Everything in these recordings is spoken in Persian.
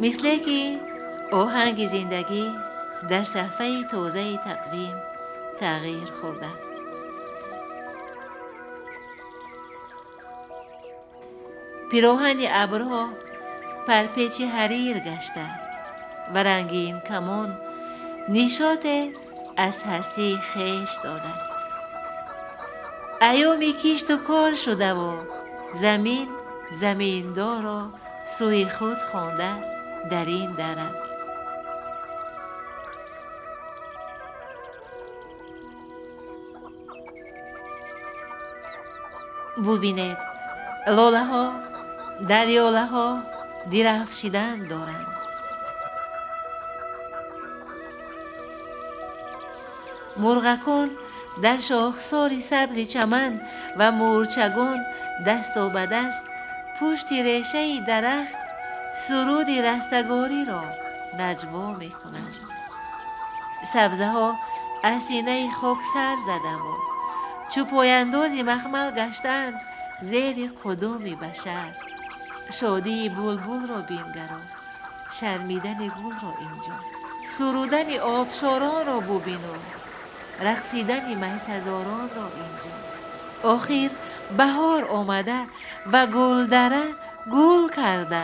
مثل که آهنگ زندگی در صفحه تازه تقویم تغییر خورده. پیراهن ابرها پرپیچ حریر گشته و رنگین کمان نشاط از هستی خیش داده. ایامی کشت و کار شده و زمیندار را سوی خود خوانده در این دره. ببینید لاله ها دریاله ها درفشیدن دارند. مرغکان در شاخسار سبز چمن و مورچگان دست به دست پشت ریشه درخت سرود رستگاری را نجوا می کنند. سبزه ها از سینه خاک سر زده و چوپاندازی مخمل گشتند زیر قدم بشر. شادی بلبل را بینگرا، شرمیدن گل را اینجا، سرودن آبشاران را ببین و رقصیدن میسزاران را اینجا. آخر بهار آمده و گلدره گل کرده.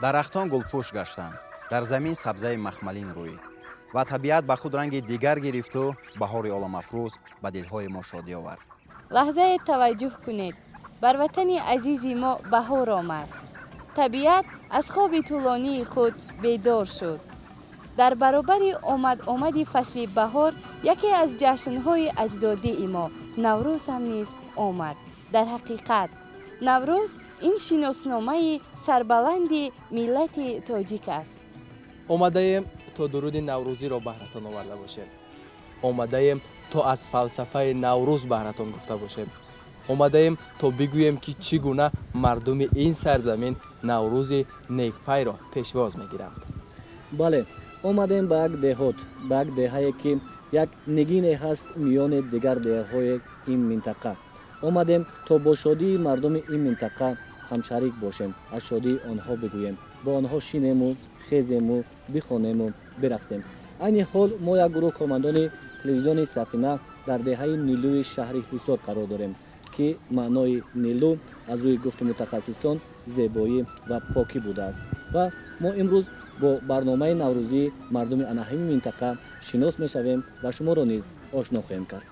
дарахтон гулпӯш гаштанд, дар замин сабзаи махмалин рӯид ва табиат ба худ ранги дигар гирифту баҳори оламафрӯз ба дилҳои мо шодӣ овард. لحظه توجه کنید، بر وطن عزیزی ما بهار آمد. طبیعت از خواب طولانی خود بیدار شد. در برابر آمد فصل بهار یکی از جشن‌های اجدادی ما نوروز هم نیز آمد. در حقیقت نوروز این شناسنامه سربلند ملت تاجیک است. آمده‌ایم تا درود نوروزی را بهراتان آورده باشیم. آمده‌ایم تا از فلسفه نوروز بهراتان گفته باشیم. آمده‌ایم تا بگوییم که چگونه مردم این سرزمین نوروز نیکپای را پیشواز می‌گیرند. بله، آمدیم به یک دهات، به یک دهه‌ای که یک نگینی هست میان دیگر دهه‌های این منطقه. آمدیم تا با شادی مردم این منطقه همشریک باشیم، از شادی آنها بگوییم، با آنها شینیم و خیزیم و بخوانیم و برقصیم. این حال ما یک گروه کارمندان تلویزیون سفینه در دهه نیلوی شهر حصار قرار داریم که معنای نیلو از روی گفت متخصصان زیبایی و پاکی بوده است و ما امروز با برنامه نوروزی مردم همین منطقه شناس میشویم و شما را نیز آشنا خواهیم کرد.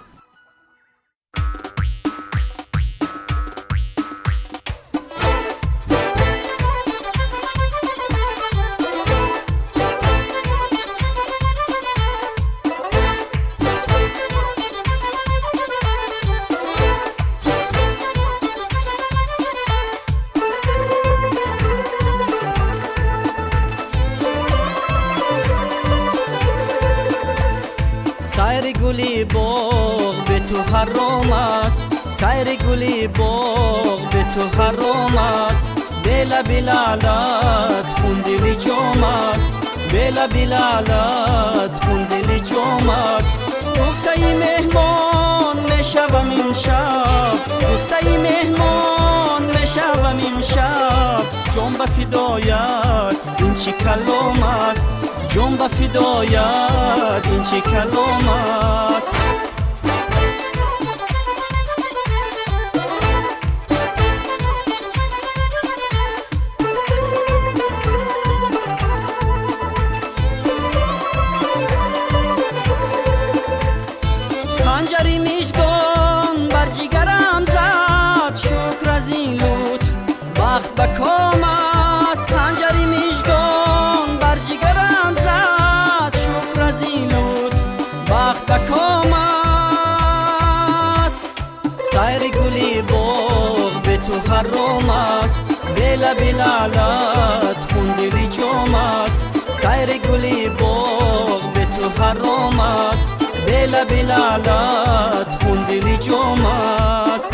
سیر گلی باغ به تو حرام است، سیر گلی باغ به تو حرام است. بلا بلالت خون دلی جام است، بلا بلالت خون دلی جام است. گفته ای مهمان میشوم امشب، گفته ای مهمان میشوم امشب. جام به فدایت این چی کلام است، جان به فدایت این چه کلام است. خنجری میشگان بر جگرم زد، شکر از این لطف وقت به کام است. خنجری میشگان بر جگرم زد، شکر از این لطف وقت به کام است. سیر گلی باغ به تو حرام است، بلا بلالت خون دلی جام است. سیر گلی باغ به تو حرام است بلا بلالت خون دلی جام است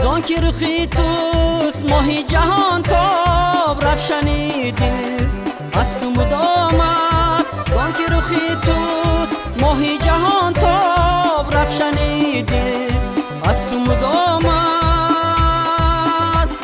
زان که رخی توست ماهی جهان تاب رفشنی دل از تو مدام است زان که رخی توست ماهی جهان تاب رفشنی دل از تو مدام است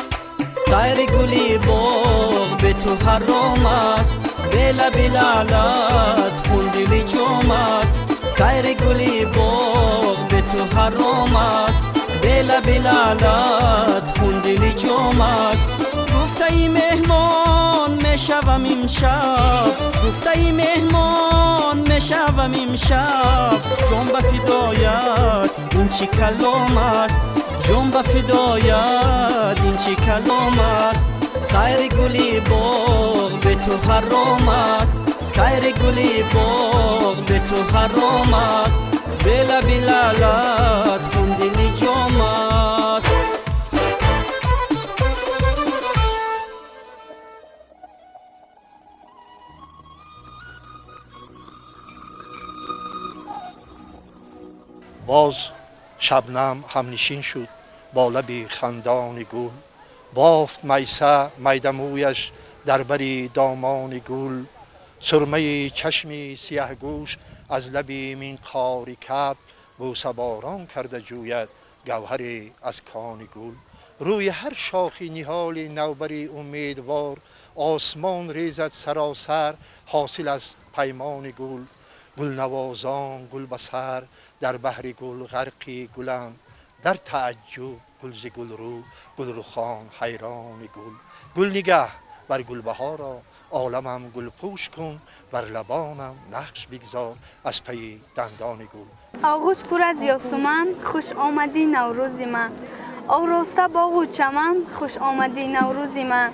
سایر گلی باغ به تو حرام است بلا بلالت خون دلی جام است سایر گلی باغ به تو حرام است بلا بلالت خون دلی جام است گفته ای مهمان میشوم امشب گفته ای مهمان میشوم امشب جان به فدایت این چی کلام است جان به فدایت این چی کلام است سایر گلی باغ به تو حرام است سایر گلی باغ به تو حرام است بلا بلالت خون دلی جام است باز شبنم همنشین شد با لب خندان گل بافت میسه میدمویش در بری دامان گل سرمه چشم سیاه گوش از لب منقار کبک بوسه باران کرده جوید گوهر از کان گل روی هر شاخی نهال نوبری امیدوار آسمان ریزد سراسر حاصل از پیمان گل گل نوازان گل بسر در بحر گل غرقی گلند در تعجب گل ز گل رو گل رخان حیران گل نگه بر گل بهارا عالمم گل پوش کن بر لبانم نقش بگذار از پی دندان گل آغوش پر از یاسمن خوش آمدی نوروز من آراسته باغ و چمن خوش آمدی نوروز من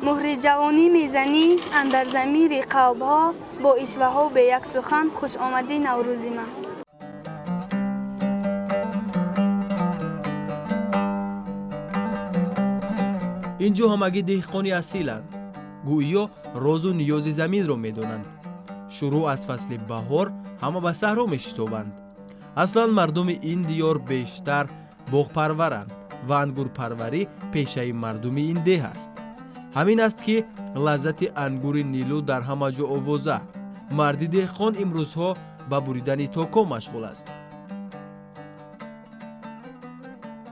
مهر جوانی میزنی اندر ضمیر قلب ها با اشوه ها به یک سخن خوش آمدی نوروز من اینجا همگی دهقانی اصیلند گویا روز و نیاز زمین را میدانند شروع از فصل بهار همه به صحرا میشتابند اصلا مردم این دیار بیشتر باغ پرورند و انگور پروری پیشه مردم این ده است همین است که لذت انگور نیلو در همه جا آوازه مردی دهقان امروزها به بریدن تاکو مشغول است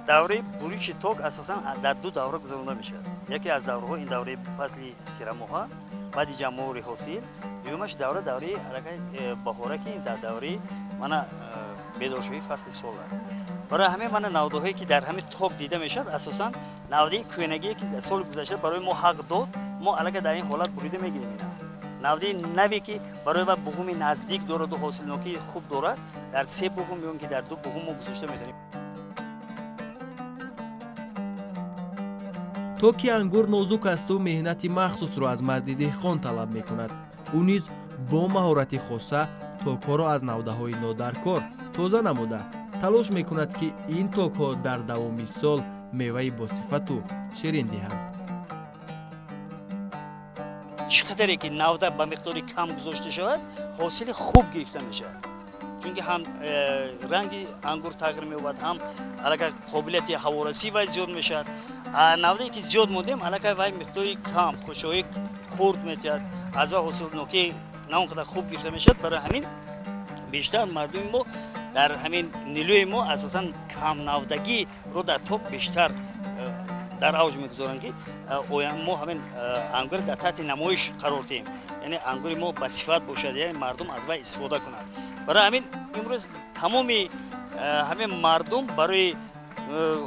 دوره بریش تاک اساسا در دو دوره گذرانده میشه یکی از دوره ها این دوره فصل تیرموها بعد جمهور حاصل دومش دوره بهاره که در دوره من بیدارشوی فصل سال است برای همه من نودهایی که در همه تاک دیده میشد اساسا نوده کوینگی که سال گذشته برای ما حق داد ما الان در این حالت بریده میگیریم نوده نوی که برای بغوم نزدیک دارد و حاصل نوکی خوب دارد در سه بغوم میون که در دو بغوم ما گذاشته میتونیم تاکی انگور نازک است و مهنت مخصوص را از مرد دهقان طلب میکند او نیز با مهارت خاصه تاک‌ها را از نوده‌های نادرکار تازه نموده تلاش میکند که این تاک‌ها در دوامی سال میوه با صفت و شیرین دهند چقدری که نوده به مقداری کم گذاشته شود حاصل خوب گرفته میشه چون که هم رنگ انگور تغییر می‌یابد هم الان قابلیت هوارسی و زیاد میشد نوده‌ای که زیاد موندیم الان وای مقداری کم خوشایی خورد میتید از و حاصل نوکی نه اونقدر خوب گرفته میشد برای همین بیشتر مردم ما در همین نیلوی ما اساسا کم نودگی رو در توپ بیشتر در اوج میگذارن که ما همین انگور در تحت نمایش قرار دهیم یعنی انگور ما با صفت باشد یعنی مردم از وی استفاده کنند برای همین امروز تمام همین مردم برای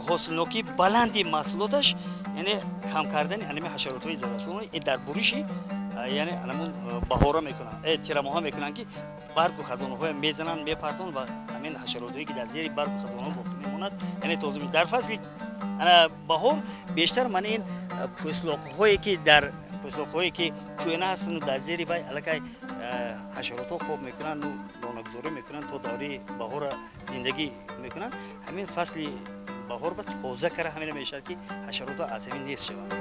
حاصل نوکی بلندی محصولاتش یعنی کم کردن همین حشرات‌های زمستانی در بریشی یعنی همون بهارا میکنن تیرموها میکنن که برگ و خزانه‌ها میزنن میپرتون و همین حشرات‌هایی که در زیر برگ و خزانه‌ها باقی میموند یعنی تازه در فصل بهار بیشتر من این پوستلاق‌هایی که در پوستلاق‌هایی که کوینه هستن در زیر بای الکای حشرات‌ها خوب میکنن و خانه‌گذاری میکنن تا دوره بهار زندگی میکنن. همین فصل بهار به تازه کره همین میشه که حشرات از همین نیست شوند.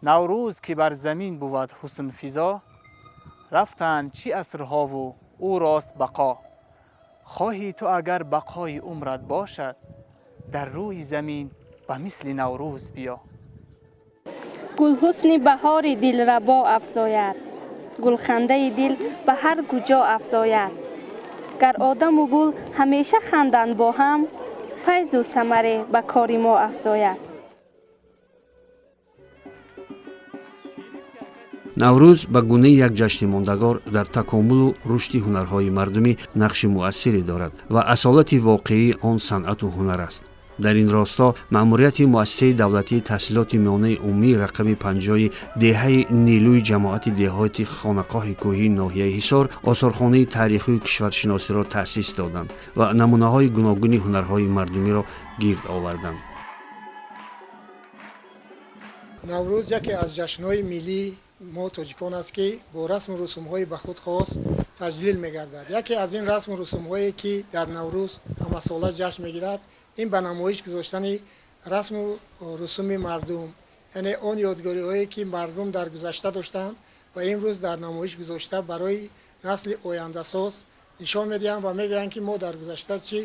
نوروز که بر زمین بود حسن فضا، رفتند چی عصرها و او راست بقا. خواهی تو اگر بقای عمرت باشد، در روی زمین به مثل نوروز بیا. گل حسن بهار دل ربا افزاید، گل خنده دل به هر کجا افزاید. گر آدم و گل همیشه خندند با هم، فیض و ثمره به کار ما افزاید. наврӯз ба гунаи як ҷашни мондагор дар такомулу рушди ҳунарҳои мардумӣ нақши муассире дорад ва асолати воқеии он санъату ҳунар аст. дар ин росто маъмурияти муассисаи давлатии таҳсилоти миёнаи умумии рақами 50 деҳаи нилӯи ҷамоати деҳоти хонақоҳи кӯҳии ноҳияи ҳисор осорхонаи таърихию кишваршиносиро таъсис доданд ва намунаҳои гуногуни ҳунарҳои мардумиро гирд оварданд. наврӯз яке аз ҷашнҳои миллии мо тоҷикон аст ки бо расму русумҳои ба худ хос таҷлил мегардад. яке аз ин расму русумҳое ки дар наврӯз ҳамасола ҷашн мегирад, ин ба намоиш гузоштани расму русуми мардум, яъне он ёдгориҳое ки мардум дар гузашта доштанд ва имрӯз дар намоиш гузошта барои насли ояндасоз нишон медиҳанд ва мегӯянд ки мо дар гузашта чӣ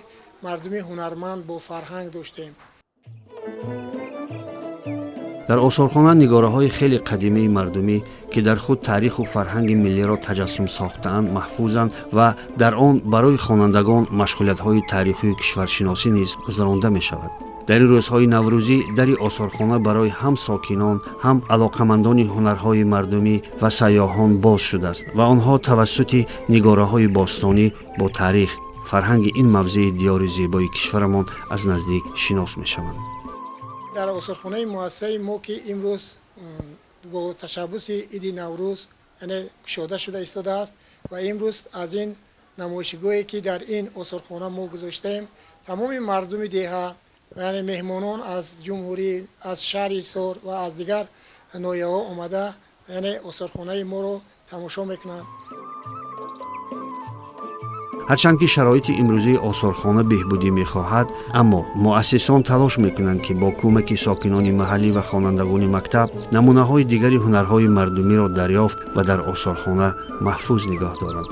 мардуми ҳунарманд бо фарҳанг доштем. дар осорхона нигораҳои хеле қадимаи мардумӣ ки дар худ таъриху фарҳанги миллиро таҷассум сохтаанд маҳфузанд ва дар он барои хонандагон машғулиятҳои таърихию кишваршиносӣ низ гузаронда мешавад. дар ин рӯзҳои наврӯзӣ дари осорхона барои ҳам сокинон, ҳам алоқамандони ҳунарҳои мардумӣ ва сайёҳон боз шудааст ва онҳо тавассути нигораҳои бостонӣ бо таърих, фарҳанги ин мавзеи диёри зебои кишварамон аз наздик шинос мешаванд. дар осорхонаи муассисаи мо ки имрӯз бо ташаббуси иди наврӯз яъне кушода шуда истодааст ва имрӯз аз ин намоишгоҳе ки дар ин осорхона мо гузоштаем, тамоми мардуми деҳа яъне меҳмонон аз ҷумҳурӣ, аз шаҳри Ҳисор ва аз дигар ноҳияҳо омада яъне осорхонаи моро тамошо мекунанд. ҳарчанд ки шароити имрӯзии осорхона беҳбудӣ мехоҳад, аммо муассисон талош мекунанд ки бо кӯмаки сокинони маҳаллӣ ва хонандагони мактаб намунаҳои дигари ҳунарҳои мардумиро дарёфт ва дар осорхона маҳфуз нигоҳ доранд.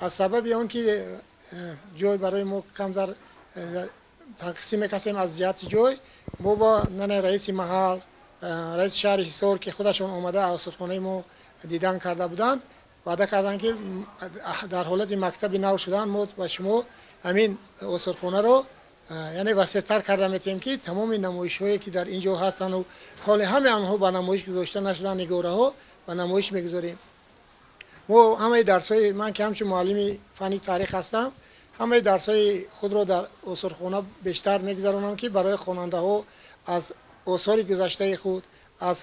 аз сабаби он ки ҷой барои мо камтар танқисӣ мекасем аз ҷиҳати ҷой, мо ба раиси маҳал, раиси шаҳри Ҳисор ки худашон омада осорхонаи мо дидан карда буданд, ваъда карданд ки дар ҳолати мактаби нав шудан мо ба шумо ҳамин осорхонаро яъне васеътар карда метем ки тамоми намоишҳое ки дар ин ҷо ҳастану ҳоли ҳаме онҳо ба намоиш гузошта нашудан нигораҳо ба намоиш мегузорем. мо ҳамаи дарсҳои ман ки ҳамчун муаллими фанни таърих ҳастам, ҳамаи дарсҳои худро дар осорхона бештар мегузаронам ки барои хонандаҳо аз осори гузаштаи худ, аз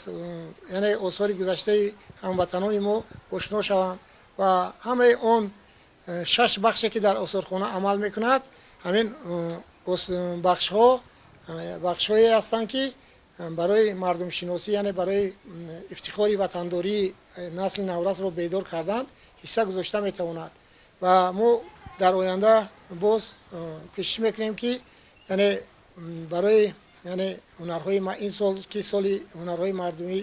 яъне осори гузаштаи ҳамватанони мо ошно шаванд ва ҳамаи он 6 бахше ки дар осорхона амал мекунад, ҳамин бахшҳое ҳастанд ки барои мардумшиносӣ яъне барои ифтихори ватандории насли наврасро бедор кардан ҳисса гузошта метавонад ва мо дар оянда боз кӯшиш мекунем ки яъне барои яъне ҳунарҳои ин сол ки соли ҳунарҳои мардумӣ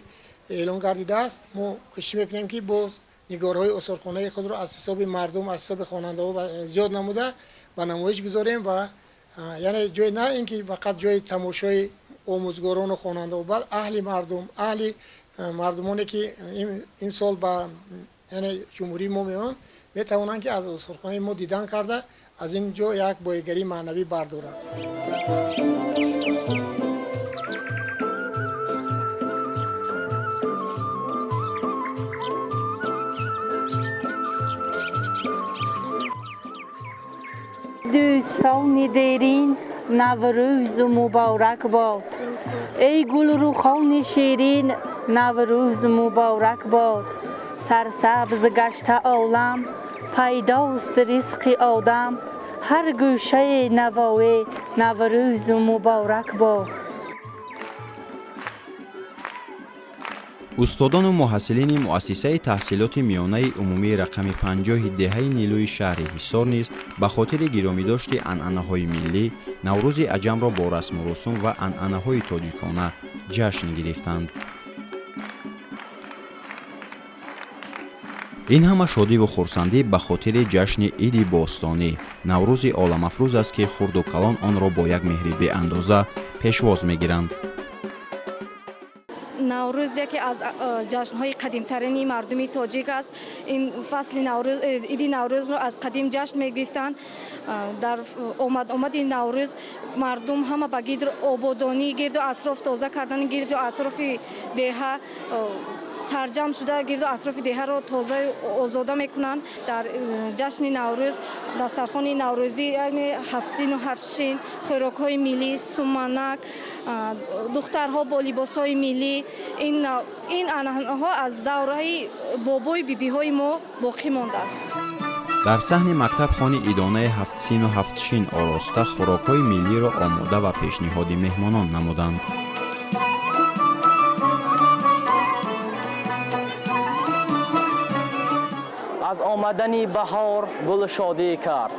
эълон гардидааст, мо кӯшиш мекунем ки боз نگارهای استخوان‌های خود را از حساب مردم، از حساب خواننده‌ها زیاد نموده و نمایش گذاریم و یعنی جای نه اینکه فقط جای تماشای آموزگاران و خواننده و بل اهل مردم، اهل مردمانی که این سال با یعنی جمهوری ما میان میتوانند که از استخوان‌های ما دیدن کرده از این جا یک بایگری معنوی بردارند. دوستان دیرین نوروز مبارک باد، ای گل رخان شیرین نوروز مبارک باد. سرسبز گشته عالم پیداست رزق آدم، هر گوشه نوای نوروز مبارک باد. استادان و محصلین مؤسسه تحصیلات میانه عمومی رقم 50 دهه نیلوی شهر حصار نیز به خاطر گرامیداشت عنعنه‌های ملی نوروز عجم را با رسم و رسوم و عنعنه‌های تاجیکانه جشن گرفتند. این همه شادی و خرسندی به خاطر جشن عید باستانی نوروز عالم افروز است که خرد و کلان آن را با یک مهر بی اندازه پیشواز می‌گیرند. نوروز یکی از جشن‌های قدیم‌ترین مردمی تاجیک است. این فصل نوروز، عید نوروز را از قدیم جشن می‌گرفتند. در آمد نوروز مردم همه به گرد آبادانی، گرد و اطراف تازه کردن گرد و اطراف دهه سرجم شده، گرد و اطراف دهه را تازه آزاده می‌کنند. در جشن نوروز دسترخوان نوروزی یعنی هفت‌سین و هفت‌شین، خوراک‌های ملی، سومنک، دخترها با لباس‌های ملی، این عنعنه‌ها از دوره بابای بیبی‌های ما باقی مانده است. در صحن مکتب خانه ایدانه هفت‌سین و هفت‌شین آراسته خوراک‌های ملی را آماده و پیشنهاد مهمانان نمودند. از آمدن بهار گل شادی کرد،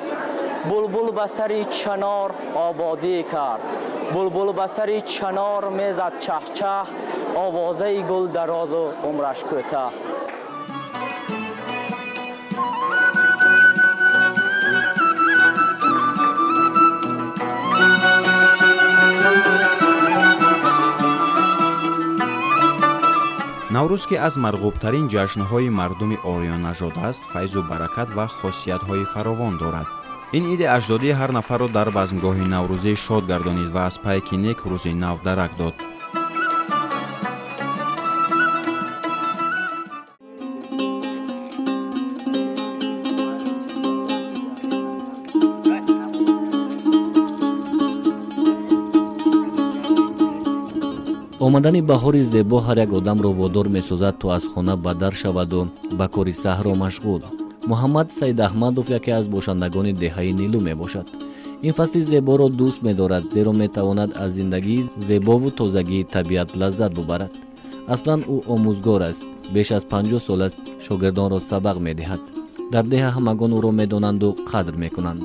بلبل به سر چنار آبادی کرد، بلبل به سر چنار میزد چهچه، آوازه گل دراز و عمرش کوتاه. نوروز که از مرغوبترین جشن‌های مردم آریان نژاد است، فیض و برکت و خاصیت‌های فراوان دارد. این عید اجدادی هر نفر را در بزمگاه نوروزی شاد گردانید و از پیک نیک روز نو درک داد. омадани баҳори зебо ҳар як одамро водор месозад то аз хона ба дар шаваду ба кори саҳро машғул. муҳаммад саидаҳмадов яке аз бошандагони деҳаи нилу мебошад. ин фасли зеборо дӯст медорад, зеро метавонад аз зиндагии зебову тозагии табиат лаззат бубарад. аслан ӯ омӯзгор аст, беш аз 50 сол аст шогирдонро сабақ медиҳад. дар деҳа ҳамагон ӯро медонанду қадр мекунанд.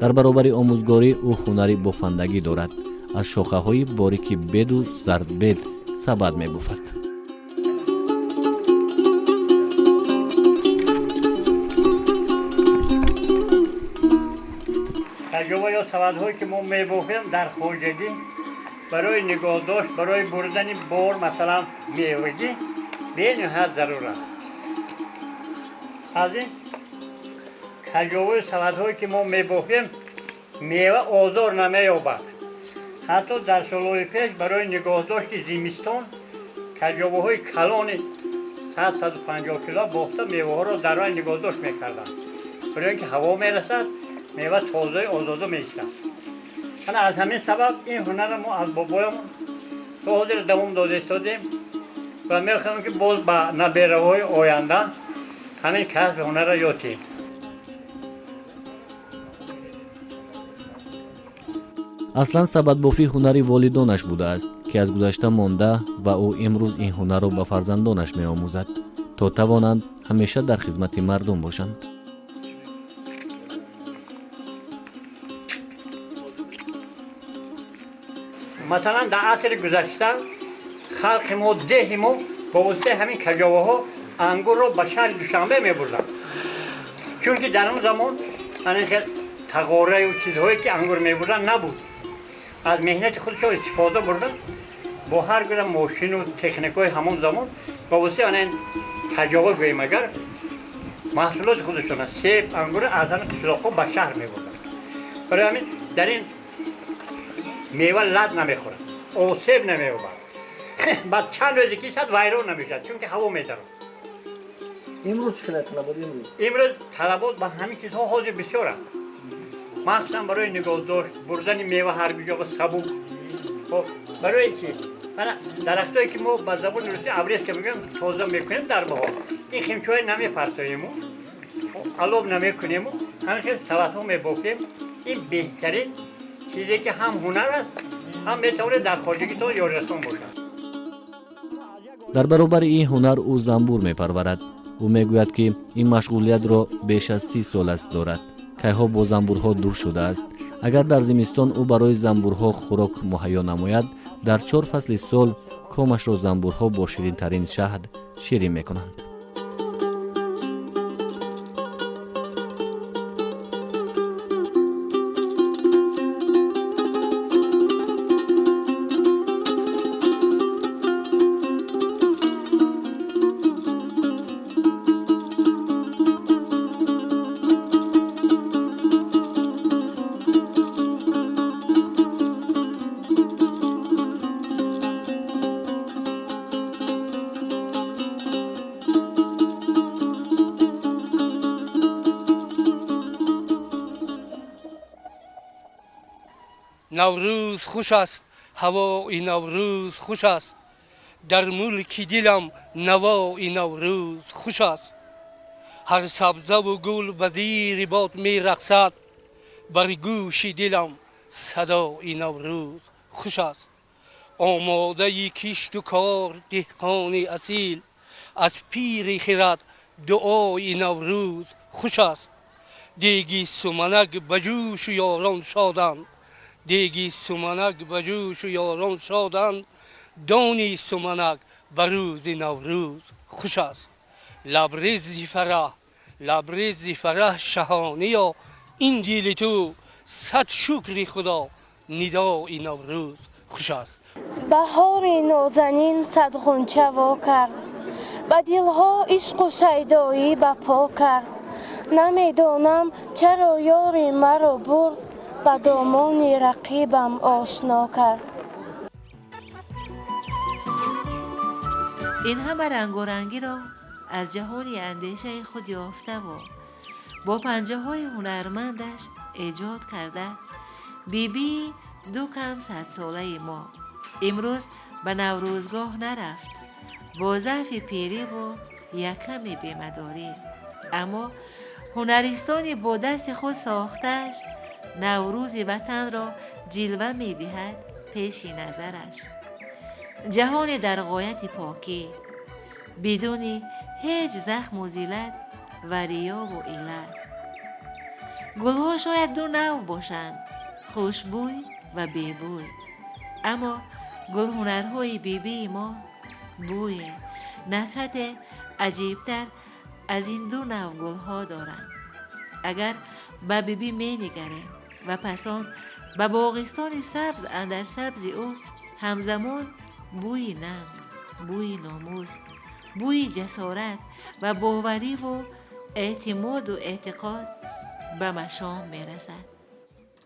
дар баробари омӯзгорӣ ӯ ҳунари бофандагӣ дорад. аз шохаҳои борики беду зардбед сабад мебуфад. таҷоба ё савадҳое ки мо мебофем дар хоҷагӣ барои нигоҳдошт, барои бурдани бор масалан мевагӣ бениҳоят зарур аст. аз ин таҷобаи савадҳое ки мо мебофем мева озор намеёбад. ҳатто дар солҳои пеш барои нигоҳдошти зимистон таҷобаҳои калони 100-150 кило бофта меваҳоро дар рой нигоҳдошт мекарданд. барои ин ки ҳаво мерасад мева тозаи озода меистад. ана аз ҳамин сабаб ин ҳунарро мо аз бобоямон то ҳозир давом дода истодем ва мехоҳем ки боз ба набераҳои оянда ҳамин касби ҳунарро ёд диҳем. аслан сабадбофӣ ҳунари волидонаш будааст ки аз гузашта монда ва ӯ имрӯз ин ҳунарро ба фарзандонаш меомӯзад то тавонанд ҳамеша дар хизмати мардум бошанд. масалан дар асри гузашта халқи мо деҳи мо бо воситаи ҳамин каҷоваҳо انگور رو به شهر دوشنبه میبردن، چون که در اون زمان تقاره و چیزهایی که انگور میبردن نبود. از مهنت خودشون استفاده بردن با هر گونه ماشین و تکنیک های همون زمان با واسه آن تجاوز گوییم اگر محصولات خودشون سیب انگور از آن قشلاق‌ها به شهر میبردن. برای همین در این میوه لد نمیخورن، آسیب نمی‌یابد. بعد چند روزی که شد ویران نمیشد چون که هوا میدارد. امروز چه طلبات امروز طلبات با همین چیزها حاضر بسیار است. مخصوصا برای نگهداشت بردن میوه هر کجا به سبو. خب برای چی؟ درختایی که ما با زبان روسی ابریز که میگم تازه میکنیم در بهار. این خیمچه‌های نمیپرساییم و علوب نمیکنیم و همین سلطه ها میبافیم. این بهترین چیزی که هم هنر است هم میتونه در خارجگی تا یارستان باشد. در برابر این هنر او زنبور میپرورد. او میگوید که این مشغولیت را بیش از 30 سال است دارد. کیها با زنبورها دور شده است. اگر در زمستان او برای زنبورها خوراک مهیا نماید، در 4 فصل سال کامش را زنبورها با شیرین ترین شهد شیرین میکنند. نوروز خوش است، هوای نوروز خوش است، در ملک دلم نوای نوروز خوش است. هر سبزه و گل به زیر باد می رقصد، بر گوش دلم صدای نوروز خوش است. آماده کشت و کار دهقان اصیل، از پیر خرد دعای نوروز خوش است. دیگی سمنک به جوش و یاران شادند، دیگی سمنک به جوش و یاران شادند، دانی سمنک به روز نوروز خوش است. لبریز فرح شهانیا، این دل تو صد شکر خدا، ندای نوروز خوش است. بهار نازنین صد غنچه وا کرد، به دلها عشق و شیدایی بپا کرد. نمیدانم چرا یار مرا برد، به دامان رقیبم آشنا کرد. این همه رنگ و رنگی را از جهان اندیشه خود یافته و با پنجه های هنرمندش ایجاد کرده بیبی دو کم 100 ساله ما امروز به نوروزگاه نرفت با ضعف پیری و یک کمی بیمداری، اما هنرستانی با دست خود ساختش نوروز وطن را جلوه می دهد پیش نظرش. جهان در غایت پاکی بدون هیچ زخم و زیلت و ریا و علت. گلها شاید دو نوع باشند، خوشبوی و بیبوی، اما گل هنرهای بیبی ما بوی نکهت عجیبتر از این دو نوع گلها دارند. اگر به بیبی می نگریم و پسان به باغستان سبز اندر سبز او همزمان بوی ننگ، بوی ناموس، بوی جسارت و باوری و اعتماد و اعتقاد به مشام می رسد.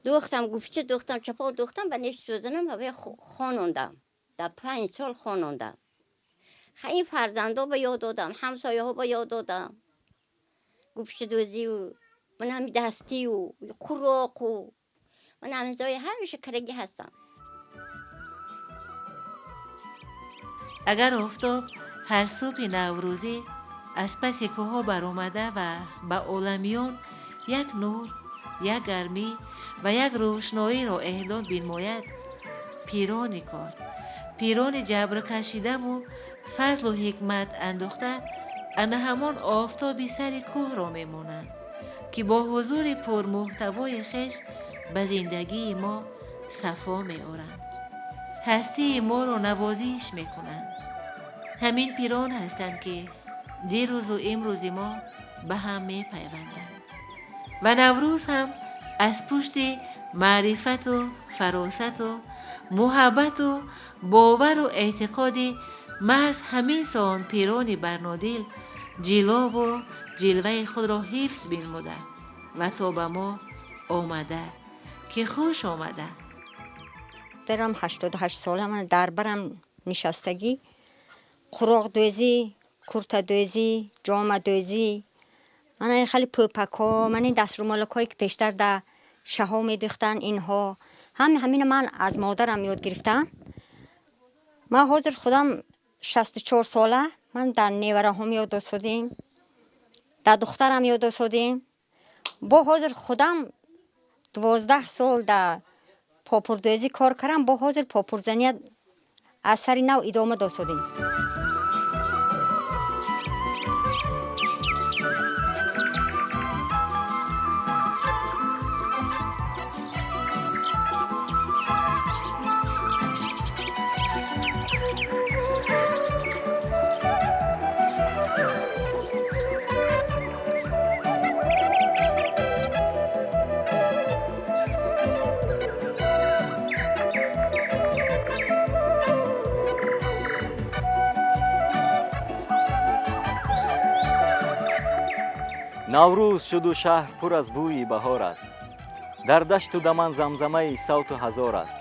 دوختم گفته دوختم چپا دوختم به نشت شدنم و به خانوندم. در 5 سال خانوندم. خیلی فرزنده به یاد دادم، همسایه ها به یاد دادم. گفته دوزی و من هم دستی و خوراک و من همزای همیشه کرگی هستم. اگر آفتاب هر صبح نوروزی از پس کوه بر آمده و به عالمیان یک نور، یک گرمی و یک روشنایی را اهدا بنماید، پیران کار، پیران جبر کشیده و فضل و حکمت انداخته انا همان آفتابی سر کوه را میمانند که با حضور پرمحتوای خویش به زندگی ما صفا می‌آورند، هستی ما را نوازش می‌کنند. همین پیران هستند که دیروز و امروز ما به هم می پیوندند و نوروز هم از پشت معرفت و فراست و محبت و باور و اعتقادی محض همین سان پیران برنادیل جلو و جلوه خود را حفظ بنموده و تا به ما آمده که خوش آمده. درم 88 ساله من در برم نشستگی قراق دوزی، کرت دوزی، جام دوزی، من این خیلی پوپکا، من این دست رومالکایی که پیشتر در شها می دوختن اینها همین من از مادرم یاد گرفتم. من حاضر خودم 64 ساله من در نیوره هم یاد افتادیم، در دخترم یاد افتادیم. با حاضر خودم 12 سال در پاپوردوزی کار کردم، با حاضر پاپورزنی از سری نو ادامه داشتیم. نوروز شد و شهر پر از بوی بهار است. در دشت و دمن زمزمه صوت هزار است.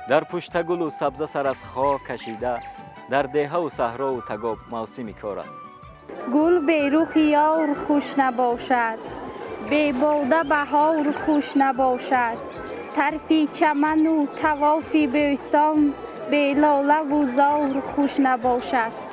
در پشت گل و سبزه سر از خاک کشیده، در دیه و صحرا و تگاب موسم کار است. گل بی رخ یار خوش نباشد، بی باده بهار خوش نباشد. طرفی چمن و طوافی بوستان، بی لاله و زار خوش نباشد.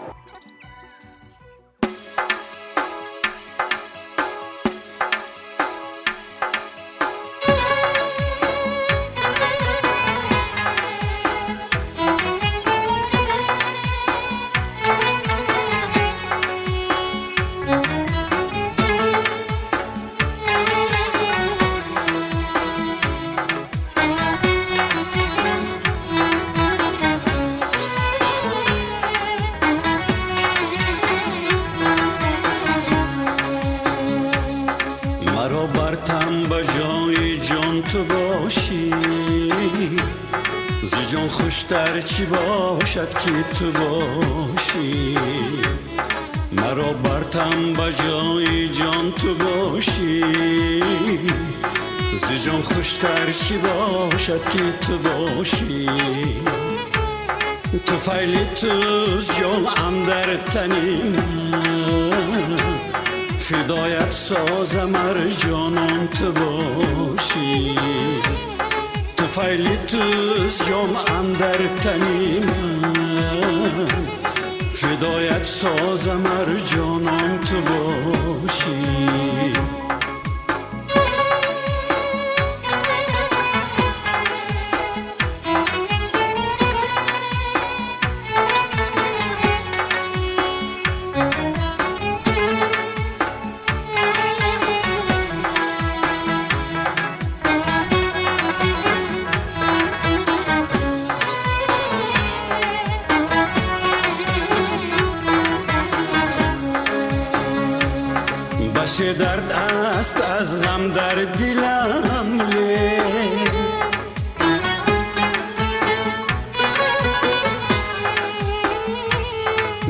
جان خوشتر چی باشد که تو باشی، مرا برتم به جای جان تو باشی. ز جان خوشتر چی باشد که تو باشی. تو فیلی توز جان اندر تنی من، فدایت سازم ار جانان تو باشی. فیلی توز جام اندر تنی من، فدایت سازم ار جانان تو باشی. چه درد است از غم در دلم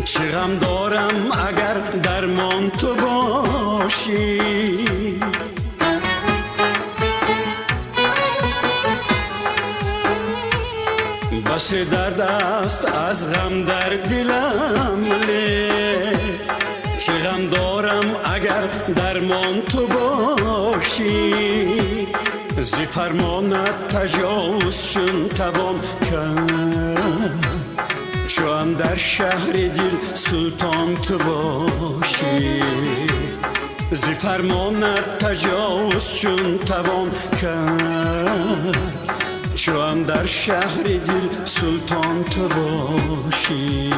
چه غم دارم اگر درمان تو باشی. بس درد است از غم در دلم چه غم دارم اگر درمان تو باشی. ز فرمانت تجاوز چون توان کرد، چون در شهر دل سلطان تو باشی. ز فرمانت تجاوز چون توان کرد، چون در شهر دل سلطان تو باشی.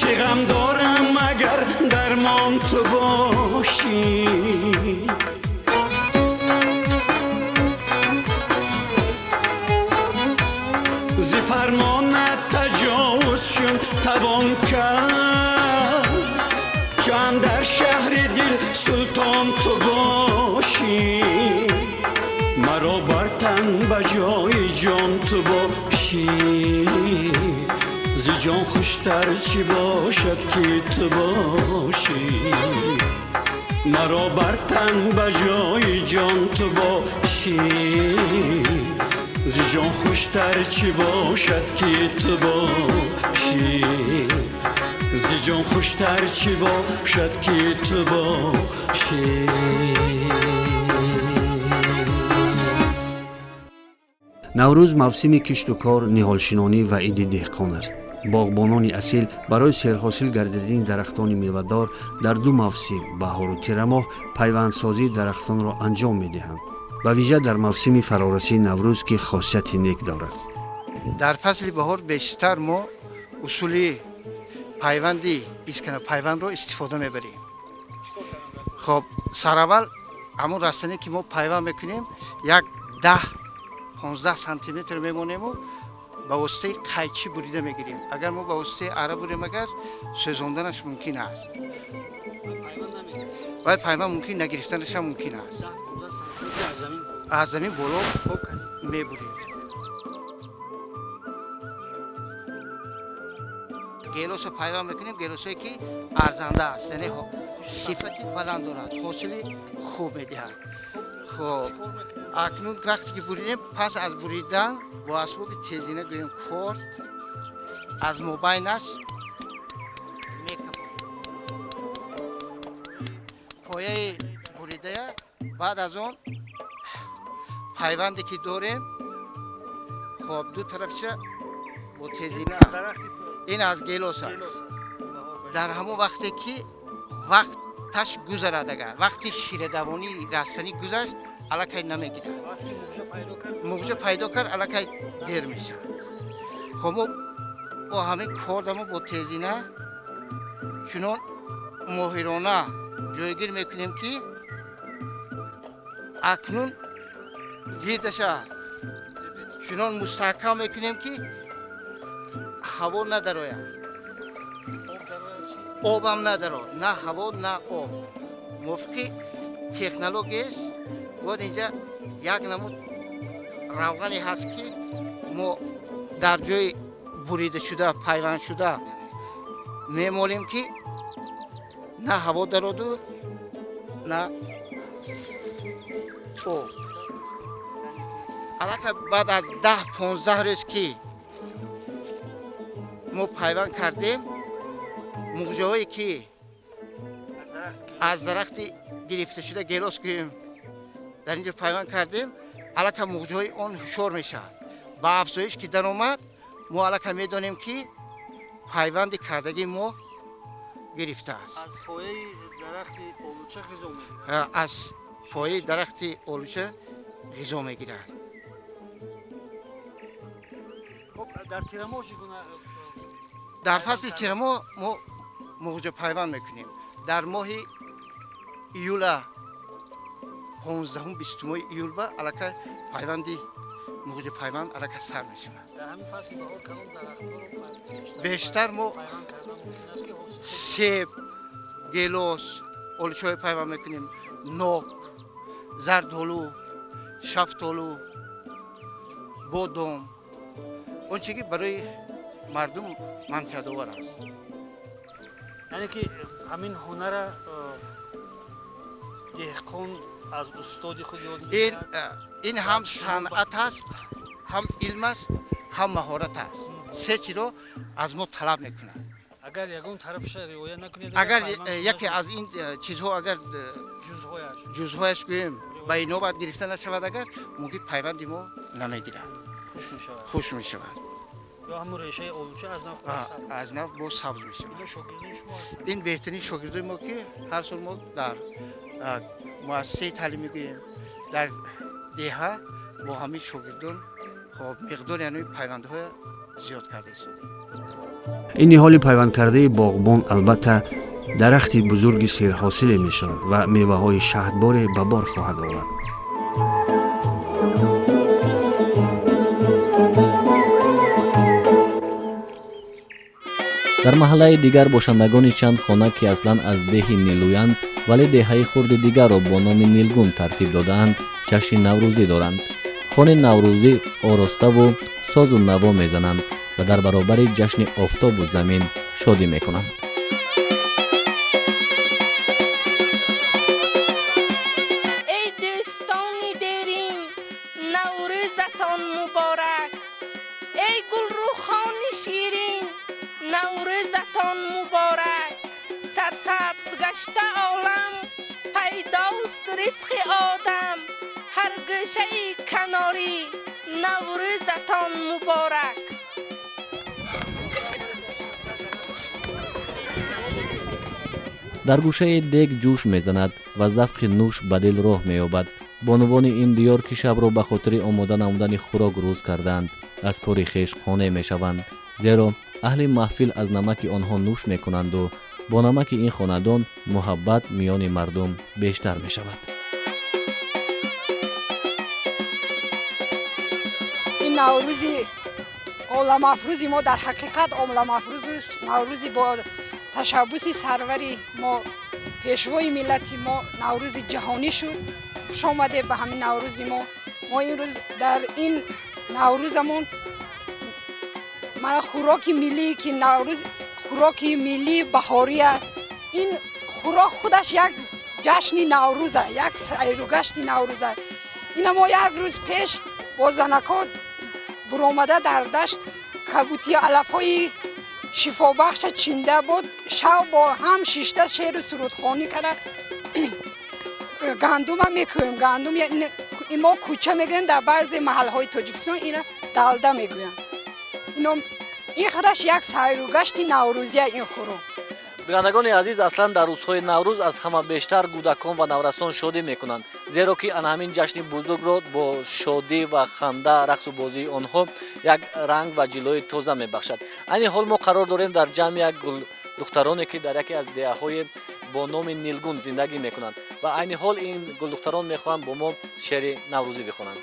وقتی غم دارم اگر درمان تو باشی ز فرمانت تجاوز شد توان کرد چون در شهر دل سلطان تو باشی مرا بر تن به جای جان تو باشی ز جان خوشتر چی باشد که تو باشی مرا بر تن به جای جان تو باشی ز جان خوشتر چی باشد که تو باشی ز جان خوشتر چی باشد که تو باشی наврӯз мавсими кишту кор ниҳолшинонӣ ва иди деҳқон аст. боғбонони асил барои серҳосил гардидани дарахтони мевадор дар ду мавсим баҳору тирамоҳ пайвандсозии дарахтонро анҷом медиҳанд, ба вижа дар мавсими фарорасии наврӯз ки хосияти нек дорад. дар фасли баҳор бештар мо усули пайванди искана пайвандро истифода мебарем. хоб сараввал ҳамон растане ки мо пайванд мекунем як 10-15 сантиметр мемонему ба воситаи қайчи бурида мегирем. агар мо ба воситаи ара бурем агар сӯзонданаш мумкин аст. باید пайванд мумкин нагирифтанаш ҳам мумкин аст. аз замин боло мебурем. гелосро пайванд мекунем, гелосое ки арзанда аст, яъне сифати баланд дорад, ҳосили хуб медиҳад. хоб акнун вақте ки буридем, пас аз буридан бо асбоби тезина гӯем корд аз мобайнаш мекавонем. пояи буридая баъд аз он пайванде ки дорем, хоб ду тарафша бо тезина ин аз гелос аст. дар ҳамон вақте ки вақташ гузарад, агар вақти ширадавонии растанӣ гузашт, аллакай намегирад. муғжа пайдо кард, аллакай дер мешавад. хоб мо бо ҳамин кордамо бо тезина чунон моҳирона ҷойгир мекунем ки акнун гирдаша чунон мустаҳкам мекунем ки ҳаво надарояд, обам надарояд, на ҳаво на об. мувофиқи технологияш бояд инҷа як намуд равғане ҳаст ки мо дар ҷои бурида шуда пайванд шуда мемолем ки на ҳаво дароду на об. аллакай баъд аз 10-15 рӯз ки мо пайванд кардем, муғжаҳое ки аз дарахти гирифта шуда гелос гӯем дар инҷо пайванд кардем, аллакай муғжаҳои он ҳушёр мешавад. ба афзоиш ки даромад, мо аллакай медонем ки пайванди кардагии мо гирифтааст. аз пояи дарахти олуча ғизо мегирад. аз пояи дарахти олуча ғизо мегирад. дар тирамо чӣ гуна? дар фасли тирамо мо муғжа пайванд мекунем. дар моҳи июла 15-20 июл ба аллакай пайванди муғжа пайванд аллакай сар мешавад. дар ҳамин фасли баҳор калон дарахтҳоро бештар мо себ, гелос, олучаҳои пайванд мекунем, нок, зардолу, шафтолу, бодом, он чизе ки барои мардум манфиатовар аст. яъне ки ҳамин ҳунара деҳқон аз устоди худ ёд мегирад. ин ҳам санъат аст, ҳам илм аст, ҳам маҳорат аст. се чизро аз мо талаб мекунад. агар ягон тарафша риоя накунед, агар яке аз ин чизҳо агар ҷузъҳояш гӯем ба инобат гирифта нашавад, агар мумкин пайванди мо намегирад, хуш мешавад. ё ҳамун решаи олуча аз нав бо сабз мешавад. ин беҳтарин шогирдои мо ки ҳар сол мо дар муассисаи таълимӣ гӯем дар деҳа бо ҳамин шогирдон миқдори анҳои пайвандҳоя зиёд карда истодем. این نهال پیوند کرده باغبان البته درختی بزرگی سیرحاصل می شود و میوه های شهدبار به بار خواهد آورد. در محله دیگر باشندگان چند خانه که اصلا از ده نیلویند ولی دههای خرد دیگر را با نام نیلگون ترتیب دادند جشن نوروزی دارند. خانه نوروزی آراسته و ساز و نوا میزنند و در برابر جشن آفتاب و زمین شادی میکنند. ای دوستانی دیرین نوروزتان مبارک، ای گلروخان شیرین نوروزتان مبارک. سرسبز گشته عالم پیداست رزق آدم، هر گوشه کناری نوروزتان مبارک. در گوشه دیگ جوش میزند و ذوق نوش به دل راه مییابد. بانوان این دیار که شب را به خاطر آماده نمودن خوراک روز کردند از کار خویش خانه میشوند، زیرا اهل محفل از نمک آنها نوش میکنند و با نمک این خاندان محبت میان مردم بیشتر میشود. این نوروزی عالم افروزی ما در حقیقت عالم افروز نوروزی با تشبس سروری ما پیشوای ملتی ما نوروز جهانی شد. خوش آمده به همین نوروزی ما این روز در این نوروزمون من خوراک ملی که نوروز خوراک ملی بهاری است. این خوراک خودش یک جشن نوروزه، یک سیروگشت نوروزه. این ما یک روز پیش با زنکات برآمده در دشت کبوتی علفهای شفا بخش چینده بود. شب با هم شیشته شعر و سرودخوانی کرده. گندم هم میکویم، گندم این ما کوچه میگویم، در بعضی محلهای تاجیکستان این دلده میگویم. این خودش یک سیروگشت نوروزی این خوراک. بینندگان عزیز، اصلا در روزهای نوروز از همه بیشتر کودکان و نورسان شادی میکنند، زیرا که همین جشن بزرگ را با شادی و خنده، رقص و بازی آنها یک رنگ و جلوه تازه میبخشد. این حال ما قرار داریم در جمع یک دخترانی که در یکی از دهه‌های با نام نیلگون زندگی میکنند و این حال این دختران میخواهند با ما شعر نوروزی بخوانند.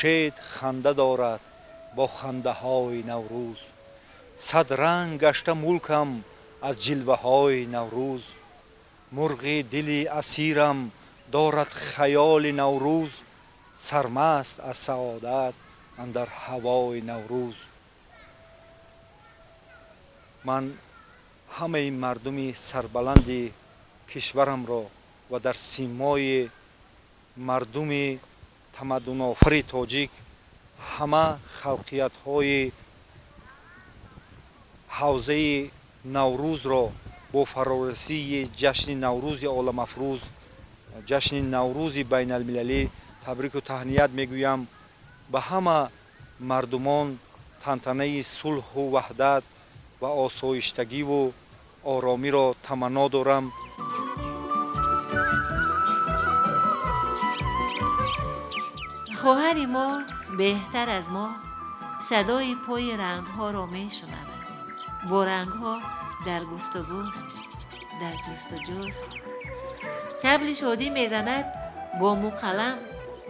خورشید خنده دارد با خنده های نوروز. صد رنگ گشته ملکم از جلوه های نوروز. مرغ دل اسیرم دارد خیال نوروز. سرمست از سعادت اندر هوای نوروز. من همه مردم سربلند کشورم را و در سیمای مردم تمدن آفر تاجیک همه خلقیت های حوزه نوروز را با فرارسی جشن نوروز عالم افروز، جشن نوروز بین المللی تبریک و تهنیت میگویم. به همه مردمان تنتنه صلح و وحدت و آسایشتگی و آرامی را تمنا دارم. خواهر ما بهتر از ما صدای پای رنگ‌ها را می‌شنود. با رنگ‌ها در گفتگوست، در جستجوست. طبل شادی میزند با مقلم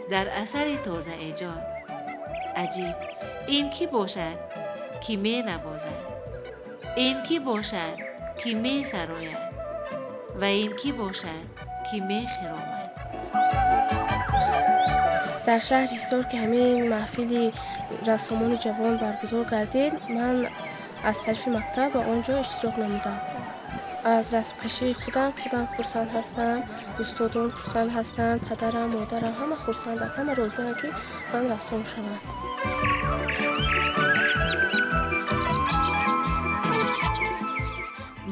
در اثر تازه ایجاد. عجیب، این کی باشد که می نوازد؟ این کی باشد که می سراید؟ و این کی باشد که می خرامد؟ در شهر هیسار که همین محفل رسامان جوان برگزار گردید، من از طرف مکتب و آنجا اشتراک نمودم. از رسم کشی خودم خرسند هستم، استادان خرسند هستند، پدرم، مادرم همه خرسند هستند، همه راضی هستند که من رسام شوم.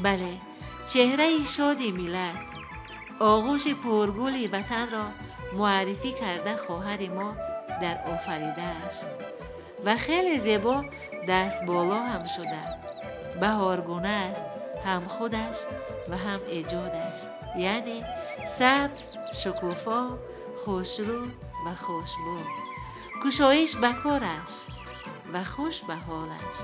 بله، چهره شادی ملت، آغوش پرگل وطن را معرفی کرده خواهر ما در آفریده‌اش و خیلی زیبا دست بالا هم شده. بهارگونه است هم خودش و هم ایجادش، یعنی سبز، شکوفا، خوشرو و خوشبو، گشایش به کارش و خوش به حالش.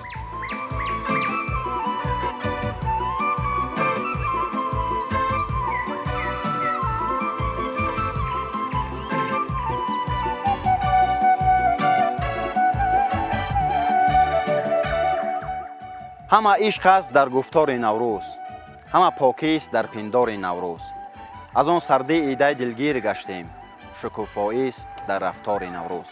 همه عشق است در گفتار نوروز، همه پاکی است در پندار نوروز. از آن سرده ایده دلگیر گشتیم، شکوفایی است در رفتار نوروز.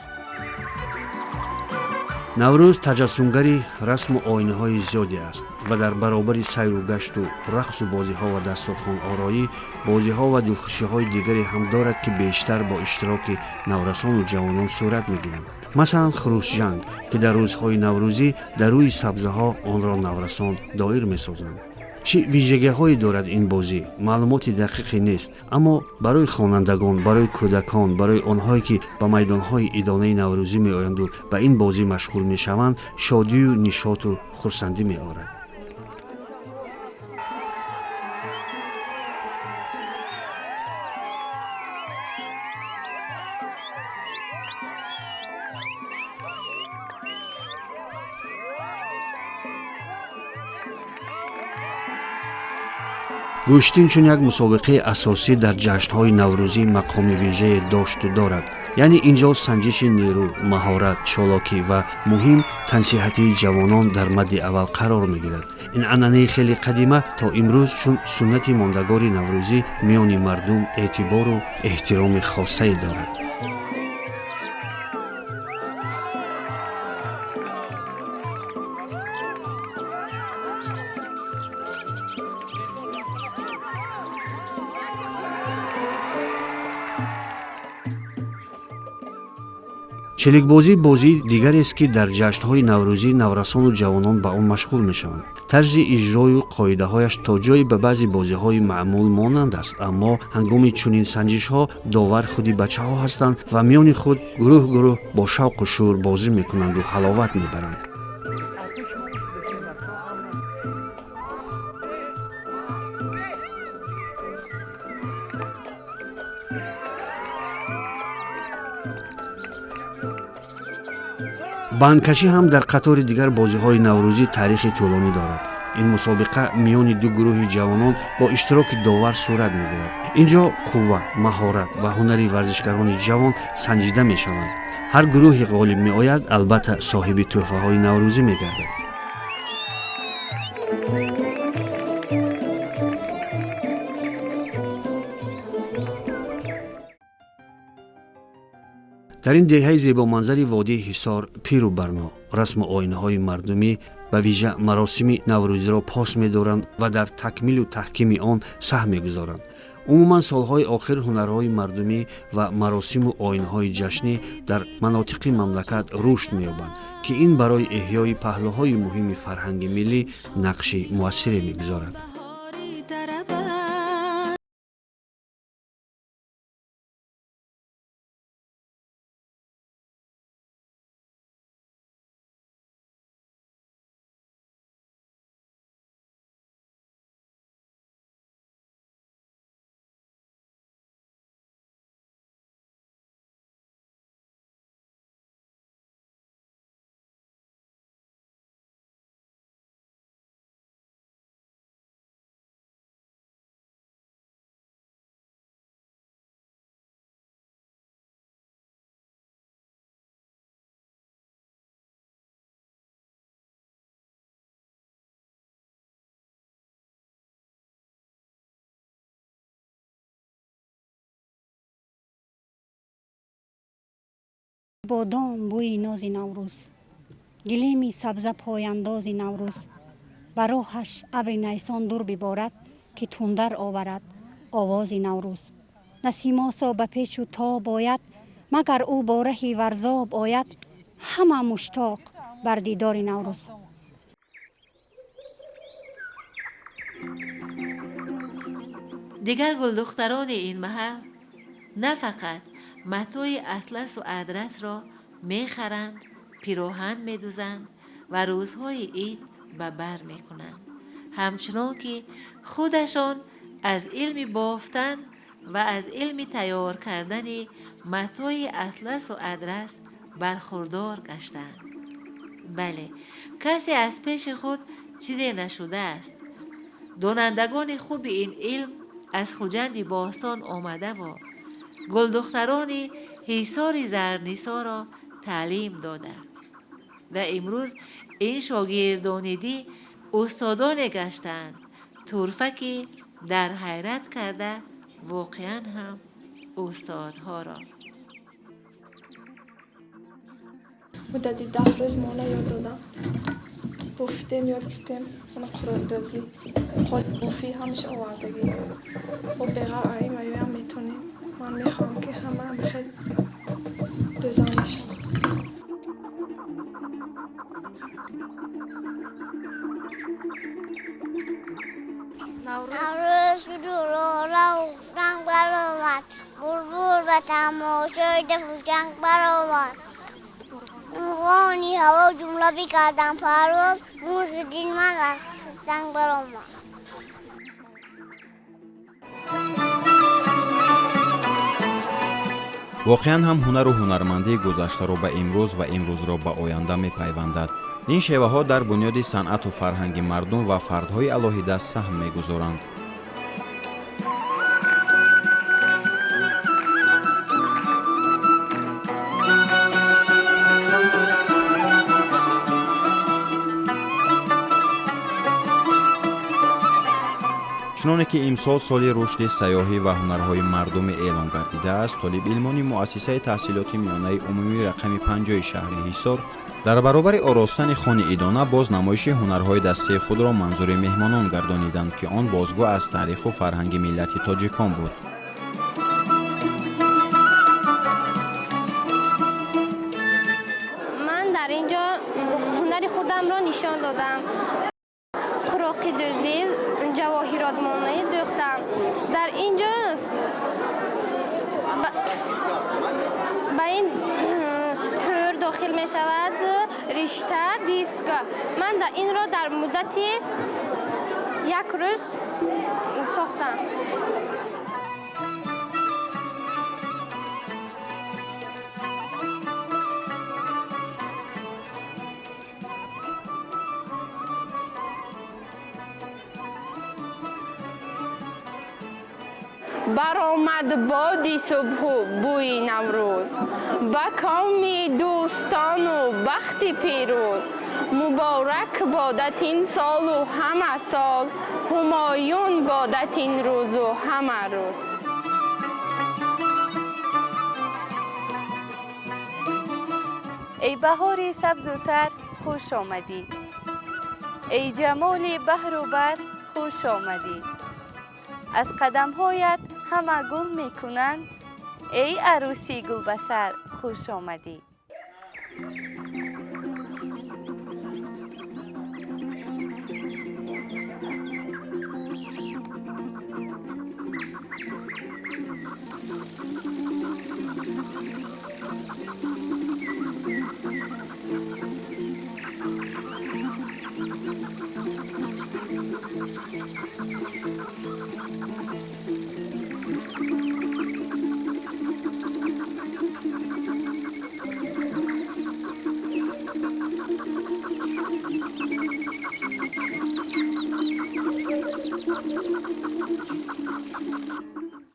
نوروز تجسمگری رسم و آیین‌های زیادی است و در برابر سیر و گشت و رقص و بازی‌ها و دسترخوان آرایی، بازی‌ها و دلخوشی‌های دیگری هم دارد که بیشتر با اشتراک نورسان و جوانان صورت می‌گیرند. مثلا خروس جنگ که در روزهای نوروزی در روی سبزه‌ها آن را نورسان دایر می‌سازند. چه ویژگی‌هایی دارد این بازی؟ معلومات دقیقی نیست، اما برای خوانندگان، برای کودکان، برای آنهایی که به میدان‌های ایدانه نوروزی می‌آیند و به این بازی مشغول می‌شوند، شادی و نشاط و خرسندی می‌آورد. گوشتین چون یک مسابقه اساسی در جشن‌های نوروزی مقام ویژه داشت و دارد. یعنی اینجا سنجش نیرو، مهارت، چالاکی و مهم تنصیحاتی جوانان در مد اول قرار می‌گیرد. این عنعنه خیلی قدیمه تا امروز چون سنت ماندگاری نوروزی میان مردم اعتبار و احترام خاصی دارد. چلیک بازی دیگری است که در جشن‌های نوروزی نورسان و جوانان به آن مشغول می‌شوند. طرز اجرای و قاعده‌هایش تا جایی به بعضی بازی‌های معمول مانند است، اما هنگام چنین سنجش‌ها داور خودی بچه‌ها هستند و میان خود گروه با شوق و شور بازی می‌کنند و حلاوت می‌برند. بندکشی هم در قطار دیگر بازی‌های نوروزی تاریخ طولانی دارد. این مسابقه میان دو گروه جوانان با اشتراک داور صورت می‌گیرد. اینجا قوت، مهارت و هنری ورزشکاران جوان سنجیده می‌شوند. ҳар гурӯҳи ғолиб меояд албатта соҳиби тӯҳфаҳои наврӯзӣ мегардад. дар ин деҳаи зебоманзари водии ҳисор пиру барно расму оинаҳои мардумӣ ба вижа маросими наврӯзиро пос медоранд ва дар такмилу таҳкими он саҳм мегузоранд. умуман солҳои охир ҳунарҳои мардумӣ ва маросиму оинаҳои ҷашнӣ дар манотиқи мамлакат рушд меёбанд ки ин барои эҳёи паҳлӯҳои муҳими фарҳанги миллӣ нақши муассире мегузорад. бодом бӯи нози наврӯз, гилими сабза пояндози наврӯз, ба роҳаш абри найсон дур биборад, ки тундар оварад овози наврӯз. насимосо ба печу тоб ояд, магар ӯ бо раҳи варзоб ояд, ҳама муштоқ бар дидори наврӯз. دیگر گلدختران این محل نه فقط متوی اطلس و ادرس را میخرند، پیراهن میدوزند و روزهای عید به بر میکنند، همچنان که خودشان از علم بافتن و از علم تیار کردن متوی اطلس و ادرس برخوردار گشتند. بله، کسی از پیش خود چیزی نشده است. دانندگان خوب این علم از خوجند باستان آمده و گلدختران حصار زرنیسا را تعلیم داده و امروز این شاگردانیدی استادان گشتند، طرفکی در حیرت کرده واقعا هم استادها را. مدتی 10 روز مانه یاد دادم، بوفیدیم یاد کردیم، اون قراردازی خود بوفی همیشه آوردگی و بغیر این هم میتونیم. من میخوام که همه بخیر دوزانه شد. نوروز دور رو رنگ برآمد، بلبل به تماشای دفوچنگ برآمد. مرغانی هوا جمله بیکردن پرواز، مرغ دین من از زنگ برآمد. واقعا هم هنر و هنرمندی گذشته را به امروز و امروز را به آینده می‌پیوندد. این شیوه ها در بنیاد صنعت و فرهنگ مردم و فردهای علاهیده سهم می‌گذارند. چنانه که امسال سال رشد سیاحی و هنرهای مردم اعلام گردیده است، طالب علمان مؤسسه تحصیلات میانه عمومی رقم 50 شهر حصار در برابر آراستن خانه ایدانه باز نمایش هنرهای دستی خود را منظور مهمانان گردانیدند که آن بازگو از تاریخ و فرهنگ ملت تاجیکان بود. من در اینجا هنر خودم را نشان دادم. خوراک دوزیز، جواهرات مانعی دوختم. در اینجا با این تور داخل می شود رشته دیسک. من در این را در مدت 1 روز ساختم. برآمد باد صبح و بوی نوروز، به کام دوستان و بخت پیروز. مبارک بادت این سال و همه سال، همایون بادت این روز و همه روز. ای بهار سبز و تر خوش آمدی، ای جمال بحر و بر خوش آمدی. از قدمهایت همه گل می کنند، ای عروسی گل بسر خوش آمدی.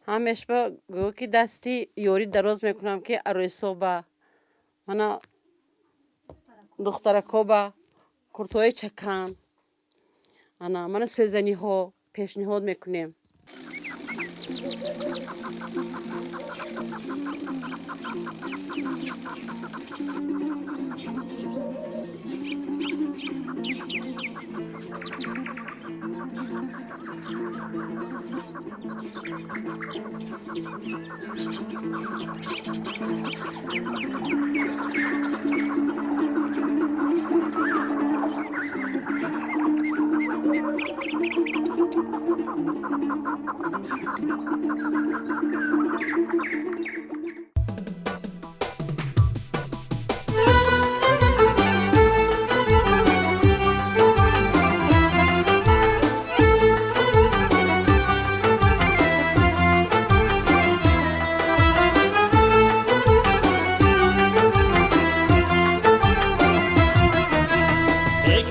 همش با گو که دستی یوری دراز میکنم که اروی صبح منا دختر کوبا کرتوی چکم انا من سوزنی ها پیشنهاد میکنیم.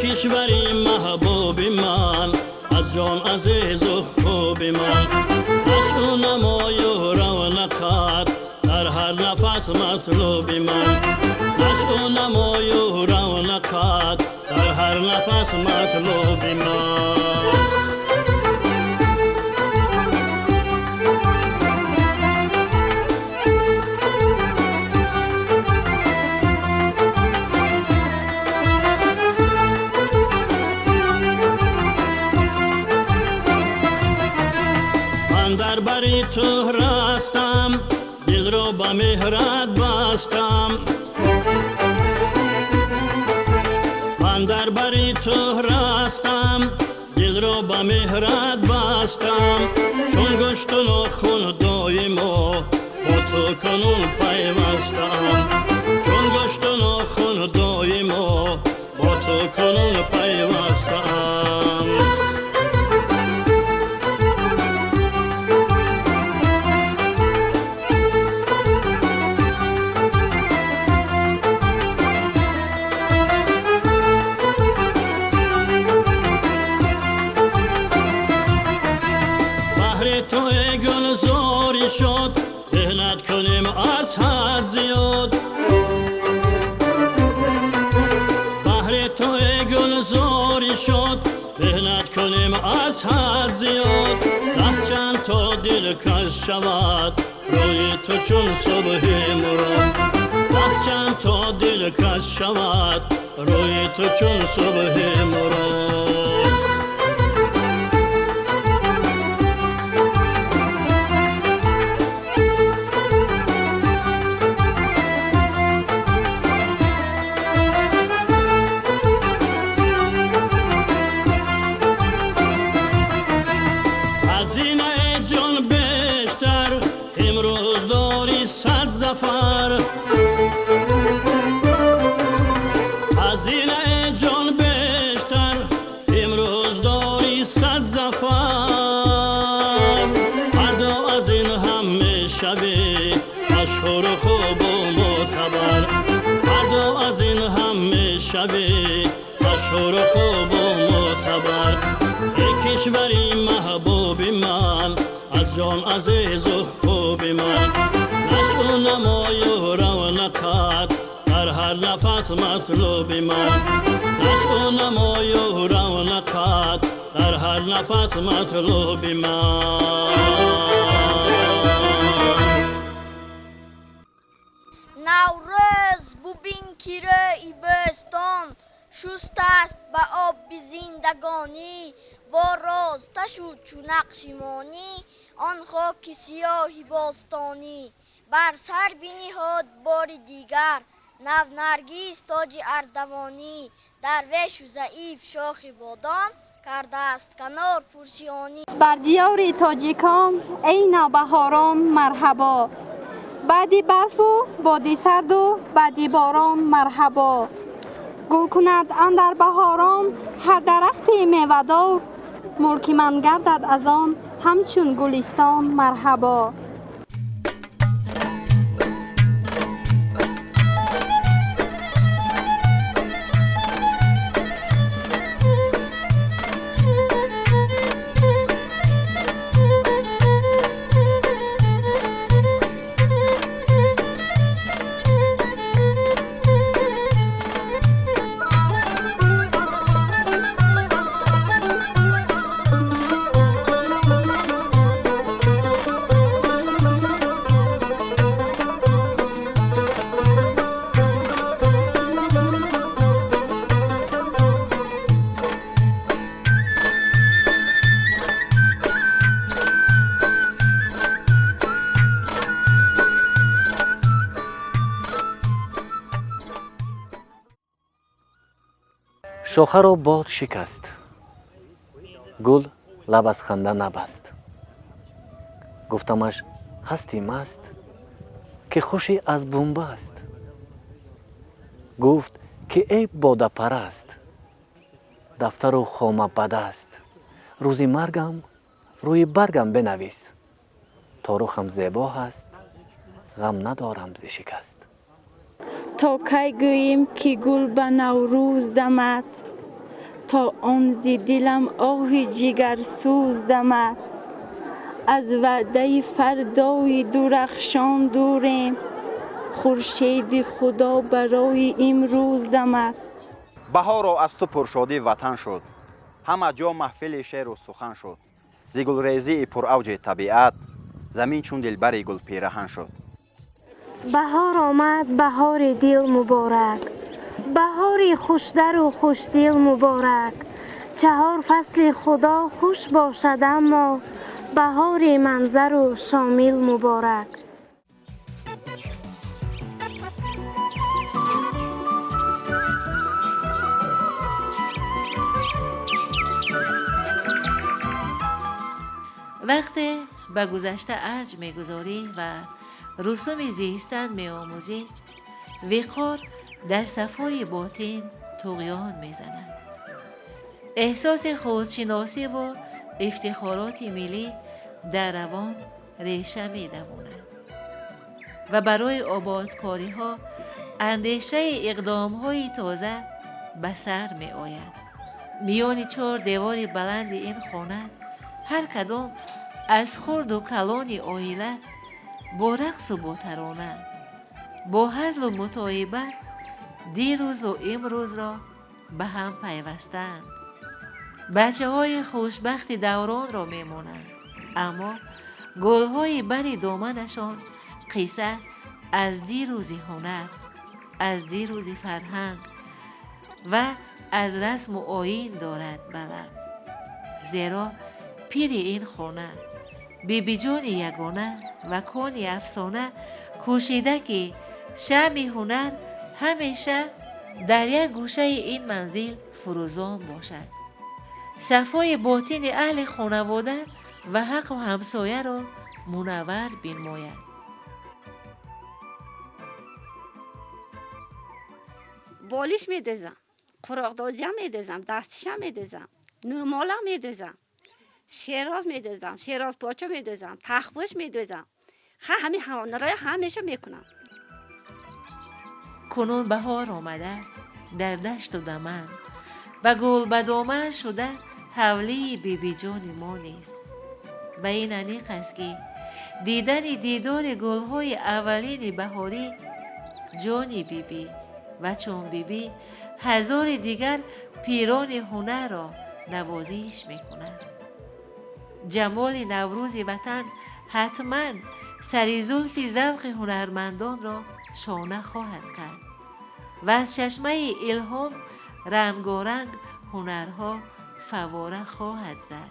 کشوری محبوب من از جان عزیز و خوب من، عشق و نمای و رونقت در هر نفس مطلوب من، عشق و نمای و رونقت در هر نفس مطلوب من. در بری تو رستم، دل رو با مهرت بستم. من در بری تو رستم، دل رو با مهرت بستم. چون گشت و خون دایم و با تو کنون پیوستم. چون گشت و خون دایم و با تو کنون پیوستم. شد مهنت کنیم از حد زیاد، بهر تو گلزاری شد مهنت کنیم از حد زیاد. رخشن تا دل کش شود روی تو چون صبح مراد، رخشن تا دل کش شود روی تو چون صبح مراد. از دین جان بیشتر امروز داری صد ظفر. فردا از این همه شبی مشهور و خوب و معتبر. فردا از این همه شبی مشهور و خوب و معتبر. ای کشوری محبوب من از جان جان عزیز و خوب من نشو نمای و رونقت در هر نفس مطلوب من نشو نمای و رونقت در هر نفس مطلوب من نوروز ببین که ای بستان شست است به آب زندگانی و راسته شد چو نقشیمانی آن خاک سیاهی باستانی بر سر بنهاد بار دیگر نو نرگس تاج اردوانی درویش و ضعیف شاخ بادام کرده است کنار پرسیانی بر دیار تاجیکان ای نوبهاران مرحبا بعدی برف و بادی سرد و بعدی باران مرحبا گل کند اندر بهاران هر درخت میوه‌دار ملک من گردد از آن همچون گلستان مرحبا شاخه را باد شکست گل لب از خنده نبست گفتمش هستی مست که خوشی از بنبه است گفت که ای باده پرست دفتر و خامه بد است روزی مرگم روی برگم بنویس تا رخم زیبا هست غم ندارم ز شکست تا کی گوییم که گل به نوروز دمد تا آن ز دلم آه جگر سوز دمد از وعده فردای درخشان دوریم خورشید خدا برای امروز دمد بهارا از تو پرشادی وطن شد همه جا محفل شعر و سخن شد ز گلریزی پر اوج طبیعت زمین چون دلبر گل پیرهن شد بهار آمد بهار دل مبارک بهار خوشدر و خوشدل مبارک چهار فصل خدا خوش باشد اما بهار منظر و شامل مبارک وقتی به گذشته ارج می‌گذاری و رسوم زیستن می‌آموزی وقار در صفای باطن طغیان می‌زند احساس خودشناسی و افتخارات ملی در روان ریشه می‌دواند و برای آبادکاری‌ها اندیشه اقدام‌های تازه به سر می‌آید میان چهار دیوار بلند این خانه هر کدام از خرد و کلان عائله با رقص و با ترانه با هزل و متاعبه دیروز و امروز را به هم پیوستند بچه های خوشبخت دوران را میمانند اما گل های بر دامنشان قصه از دیروز هنر از دیروز فرهنگ و از رسم و آیین دارد بله زیرا پیر این خانه بیبی جان یگانه و کان افسانه کوشیده که شمع هنر همیشه در یک گوشه این منزل فروزان باشد صفای باطن اهل خانواده و حق و همسایه را منور بنماید بالش میدوزم قراقدازی هم میدوزم دستش هم میدوزم نومال هم میدوزم شیراز میدوزم شیراز پاچه میدوزم تخبوش میدوزم همین هنرهای همیشه میکنم کنون بهار آمده در دشت و دمن و گل به دامن شده حولی بیبی جان ما نیست و این انیق است که دیدن دیدار گل‌های اولین بهاری جان بیبی و چون بیبی هزار دیگر پیران هنر را نوازش می‌کند. جمال نوروز وطن حتما سری زلف ذوق هنرمندان را شانه خواهد کرد و از چشمه الهام رنگارنگ هنرها فواره خواهد زد.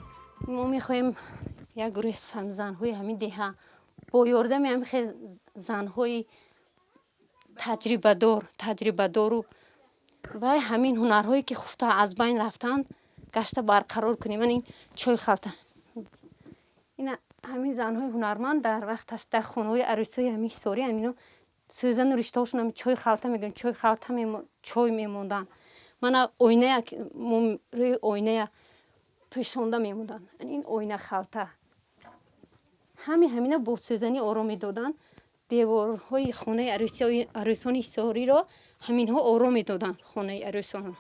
ما میخوایم یک گروه زنهای همین دیها با یاردم همین زنهای تجربه دار و همین هنرهایی که خفته از بین رفتن گشته برقرار کنیم. من این چای خلطه این همین زنهای هنرمند در وقتش در خانه‌های عروسی‌های همین سوری همینو سوزن رشته‌هاشون هم چای خلطه میگن، چای خلطه چای میموندن. من روی آینه پوشانده میموندن. این آینه خلطه همینا با سوزنی آرامی دادن. دیوارهای خانه عروسان سوری را همینها آرامی دادن خانه عروسان.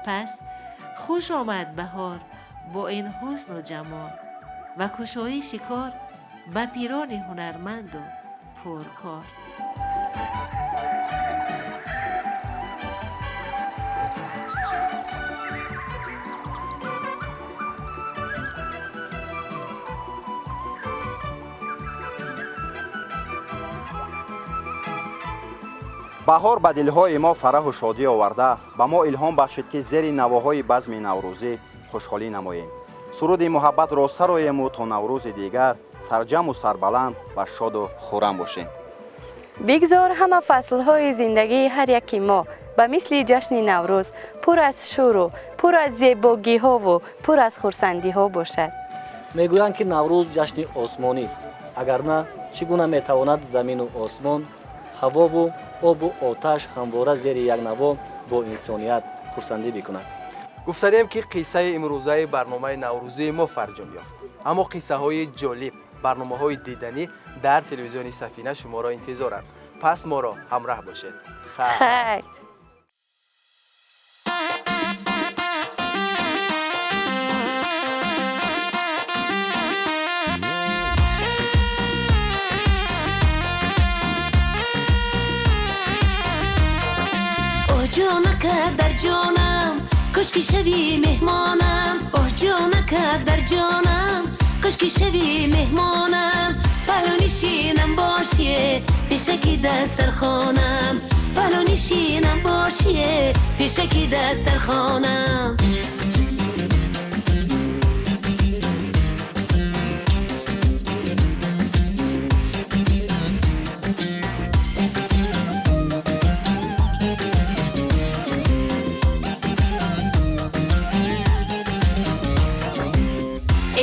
پس خوش آمد بهار با این حسن و جمال و کشایی شکار به پیران هنرمند و پرکار. بهار به دلهای ما فرح و شادی آورده به ما الهام بخشید که زیر نواهای بزم نوروزی خوشحالی نماییم. سرود محبت را سراییم و تا نوروز دیگر سرجم و سربلند و شاد و خرم باشیم. بگذار همه فصلهای زندگی هر یکی ما به مثل جشن نوروز پر از شور و پر از زیبایی ها و پر از خرسندی ها باشد. میگویند که نوروز جشن آسمانی است. اگر نه چگونه میتواند زمین و آسمان، هوا و آب و آتش همواره زیر یک نوا با انسانیت خرسندی بکند. گفتیم که قصه امروزه برنامه نوروزی ما فرجام یافت. اما قصه های جالب، برنامه های دیدنی در تلویزیون سفینه شما را انتظارند. پس ما را همراه باشید. خیر. جانکه در جانم کاشکی شوی مهمانم، آه جانکه در جانم کاشکی شوی مهمانم. پلو نشینم باشیه پیشکی دسترخوانم، پلو نشینم باشیه پیشکی دسترخوانم.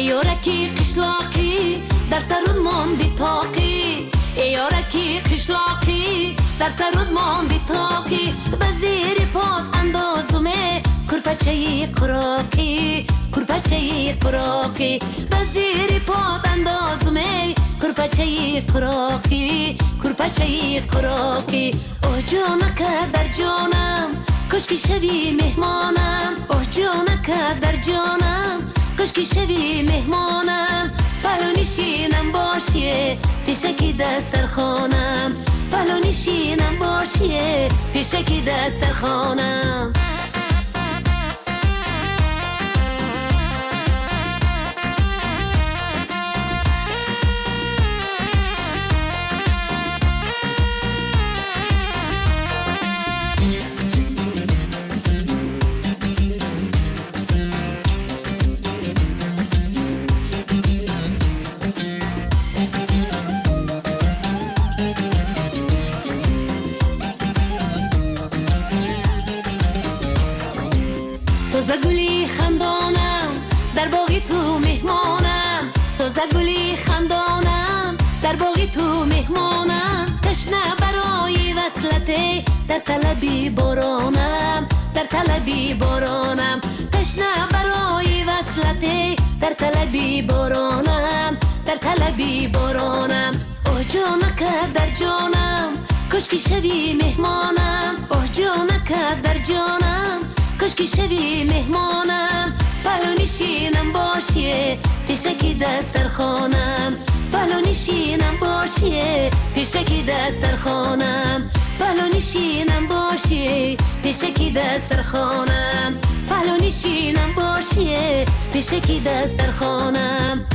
یارکی قشلاقی در سرود ماندی تاقی، یارکی قشلاقی در سرود ماندی تاقی. به زیر پاد اندازمه کرپچه قراقی، کرپچه قراقی. به زیر پاد اندازمه کرپچه قراقی، کرپچه قراقی. آه جانکه در جانم کاشکی شوی مهمانم، آه جانکه در جانم کاشکی شوی مهمانم. پلو نشینم باشیه پیشکی دسترخوانم، پلو نشینم باشیه پیشکی دسترخوانم. تازه گلی خندانم در باغی تو مهمانم، تازه گلی خندانم در باغی تو مهمانم. تشنه برای وصلته در طلبی بارانم، در طلبی بارانم. تشنه برای وصلته در طلبی بارانم، در طلبی بارانم. آه جانکه در جانم کاشکی شوی مهمانم، آه جانکه در جانم کاشکی شوی مهمانم. پلو نشینم باشیه پیشکی دسترخوانم، پلو بلا نشینم باشه پیشکی دسترخوانم بلا نشینم باشه پیشکی دسترخوانم بلا نشینم باشه پیشکی دسترخوانم